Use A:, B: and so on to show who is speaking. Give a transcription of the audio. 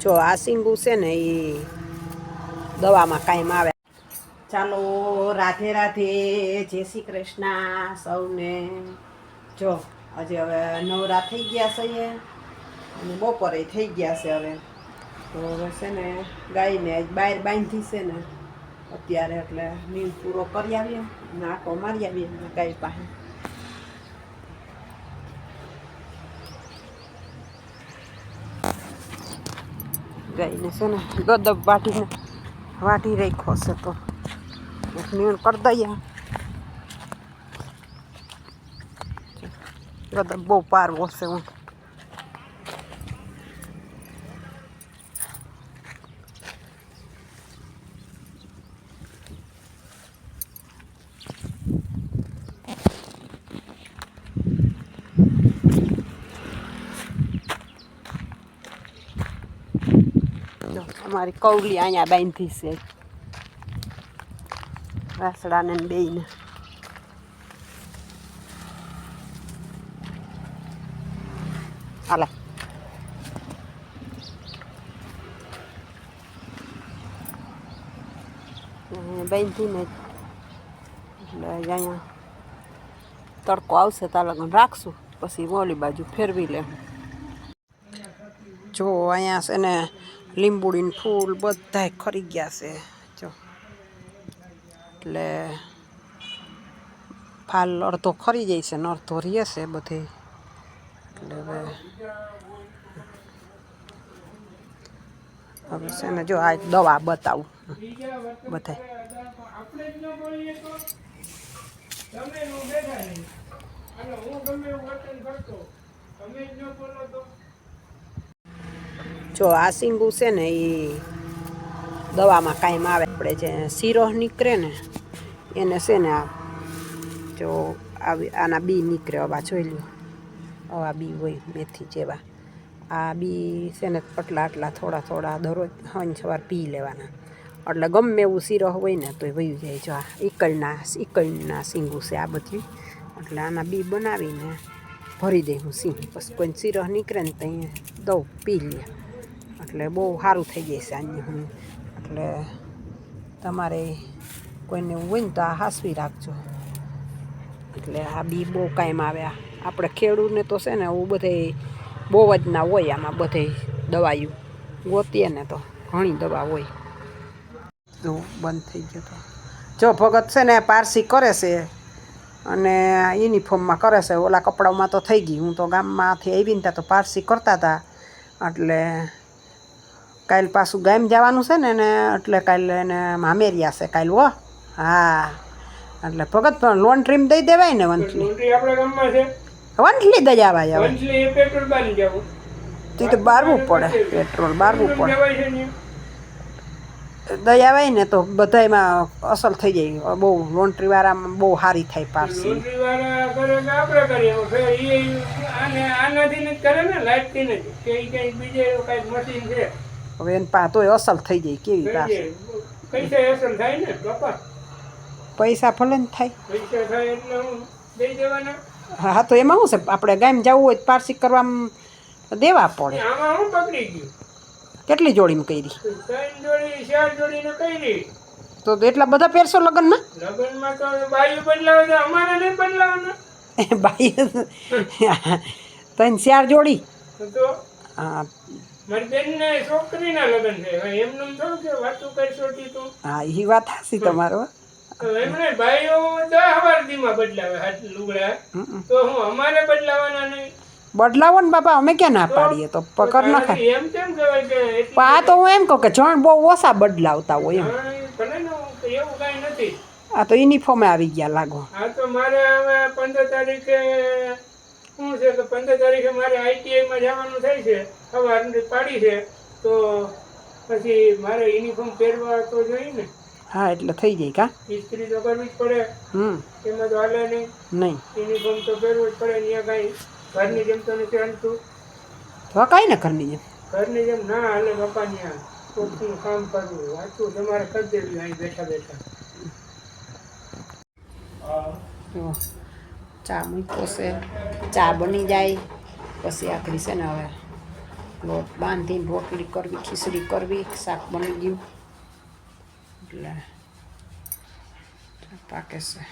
A: જો આ સિંગુ છે ને એ દવામાં કાયમ આવે. ચાલો રાધે રાધે, જય શ્રી કૃષ્ણ સૌને. જો હજી હવે નવરા થઈ ગયા છે અને બપોરે થઈ ગયા છે હવે. તો હવે છે ને ગાયને બહાર બાંધી છે ને અત્યારે, એટલે નીંદ પૂરો કરી આવીએ ને આંટો મારી આવીએ ગાય પાસે. ગાયને છે ને ગદબ વાટી રાખ્યો છે તો નીણ કરી દઈએ. ગદબ બહુ પારવો છે હું. અમારી કૌલી અહીંયા બાંધી છે વાસડાને બેયને. હાલે બાંધીને એટલે અહીંયા તડકો આવશે ત્યાં લગન રાખશું, પછી ઓલી બાજુ ફેરવી લેવું. જો અહીંયા છે ને લીંબુડીને ફૂલ બધાય ખરી ગયા છે જો, એટલે ફાલ અડધો ખરી જાય છે ને અડધો રહે છે બધે. એટલે હવે છે ને જો આ દવા બતાવું બધા. જો આ સિંગુ છે ને એ દવામાં કાયમ આવે. આપણે જે શીરો નીકળે ને એને છે ને આ જો આવી આના બી નીકળે. આવા જોઈ લ્યો, આવા બી હોય મેથી જેવા. આ બી છે ને આટલા થોડા દરરોજ સાંજ સવાર પી લેવાના, એટલે ગમે એવું શીરો હોય ને તો એ વયું જાય. જો આ ઈકળના સિંગુ છે આ બધી. એટલે આના બી બનાવીને ભરી દઈ હું સિંગ, પછી કોઈને શીરો નીકળે ને તો અહીંયા દઉં પી લે, એટલે બહુ સારું થઈ જાય છે આની હું. એટલે તમારે કોઈને એવું હોય ને તો આ હાસવી રાખજો. એટલે આ બી બહુ કાયમ આવે. આપણે ખેડૂતને તો છે ને એવું બધે બહુ જ ના હોય. આમાં બધે દવાયું ગોતીએ ને તો ઘણી દવા હોય. તો બંધ થઈ ગયો તો જો ભગત છે ને પારસી કરે છે અને યુનિફોર્મમાં કરે છે. ઓલા કપડામાં તો થઈ ગઈ. હું તો ગામમાંથી આવીને ત્યાં તો પારસી કરતા હતા. એટલે કાલે પાછું ગામ જવાનું છે ને એટલે કાલે એને મામેરિયા છે કાલે. હો હા, એટલે ભગત પણ લોન્ડ્રીમાં દઈ દેવાય ને. વંથલી દઈ આવાય. હવે તે તો બારવું પડે, પેટ્રોલ બારવું પડે. દઈ આવાય ને તો બધામાં અસલ થઈ જાય. બહુ લોન્ડ્રી વાળામાં બહુ સારી થાય પારસી. હવે એને પા તોય અસલ થઈ જાય. કેવી પારસી પૈસા ભલે ને થાય. હા તો એમાં શું છે, આપણે ગામ જવું હોય તો પારસી કરવામાં દેવા પડે. કેટલી જોડીમાં કરી? તો એટલા બધા પહેરશો લગ્નમાં? બાઈ 3-4 જોડી? હા હા એ વાત હાસી તમારો. બદલાવો ને બાપા, અમે ક્યાં ના પાડીએ. તો પકડ ના ખાય. આ તો હું એમ કહું કે જણ બહુ ઓછા બદલાવતા હોય એમ. આ તો યુનિફોર્મે આવી ગયા લાગો. હા તો મારે હવે 15 તારીખે શું છે કે 15 તારીખે મારે આઈટીઆઈમાં જવાનું થાય છે. સવારની પાડી છે તો પછી મારે યુનિફોર્મ પહેરવા તો જોઈએ ને. હા એટલે થઈ જાય. કા ઇસ્ત્રી તો કરવી જ પડે. એમાં તો હાલે નહીં. યુનિફોર્મ તો પહેરવું જ પડે. ત્યાં કાંઈ ઘરની જેમ તો નથી હાલતું. તો કાંઈ ને ઘરની જેમ ના હાલે બાપા. ત્યાં ચોખ્ખું કામ કરવું વાંચવું તમારે કરી દેવું અહીં બેઠા બેઠા. ચા મૂક્યો છે, ચા બની જાય પછી આખરી છે ને હવે લોટ બાંધીને રોટલી કરવી, ખીચડી કરવી, શાક બની ગયું એટલે પાકે છે.